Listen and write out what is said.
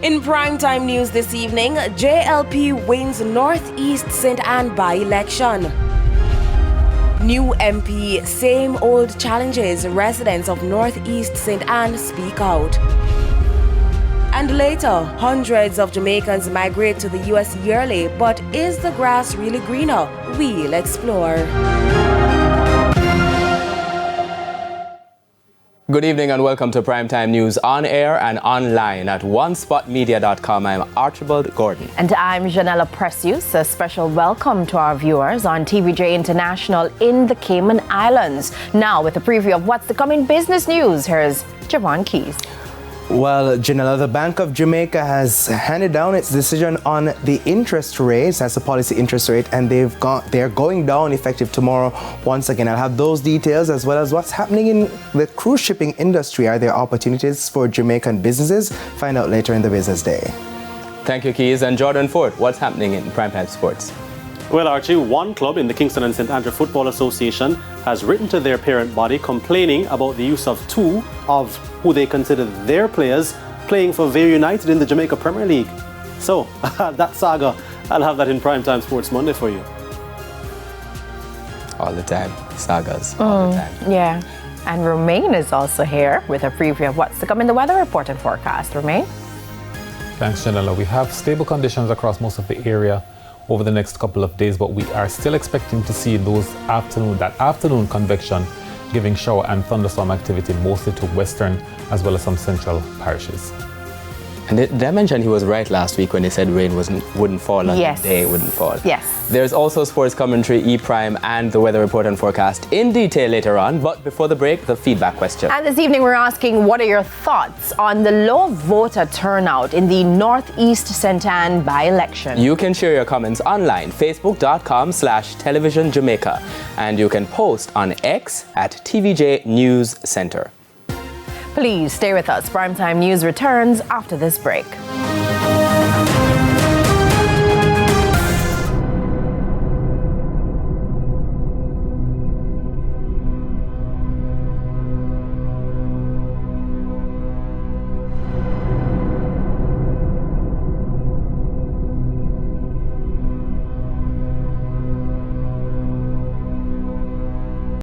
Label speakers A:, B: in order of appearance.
A: In primetime news this evening, JLP wins Northeast St. Anne by-election. New MP, same old challenges, residents of Northeast St. Anne speak out. And later, hundreds of Jamaicans migrate to the US yearly, but is the grass really greener? We'll explore.
B: Good evening and welcome to Primetime News on air and online at onespotmedia.com. I'm Archibald Gordon.
C: And I'm Janella Precious. A special welcome to our viewers on TVJ International in the Cayman Islands. Now, with a preview of what's to come in business news, here's Javon Keys.
D: Well, Janella, the Bank of Jamaica has handed down its decision on the interest rates. That's the policy interest rate, and they're going down effective tomorrow once again. I'll have those details as well as what's happening in the cruise shipping industry. Are there opportunities for Jamaican businesses? Find out later in the business day.
B: Thank you, Keys. And Jordan Ford, what's happening in Primetime Sports?
E: Well, Archie, one club in the Kingston and St. Andrew Football Association has written to their parent body complaining about the use of two of who they consider their players playing for Vale United in the Jamaica Premier League. So, that saga, I'll have that in Primetime Sports Monday for you.
B: All the time. Sagas. All the time.
C: Yeah. And Romain is also here with a preview of what's to come in the weather report and forecast. Romain?
F: Thanks, Janella. We have stable conditions across most of the area over the next couple of days, but we are still expecting to see that afternoon convection giving shower and thunderstorm activity mostly to western as well as some central parishes.
B: And they mentioned he was right last week when they said rain wouldn't fall on the day it wouldn't fall.
C: Yes.
B: There's also sports commentary, E-Prime, and the weather report and forecast in detail later on. But before the break, the feedback question.
C: And this evening we're asking, what are your thoughts on the low voter turnout in the Northeast St. Anne by-election?
B: You can share your comments online, facebook.com/televisionjamaica. And you can post on X at TVJ News Center.
C: Please stay with us. Primetime News returns after this break.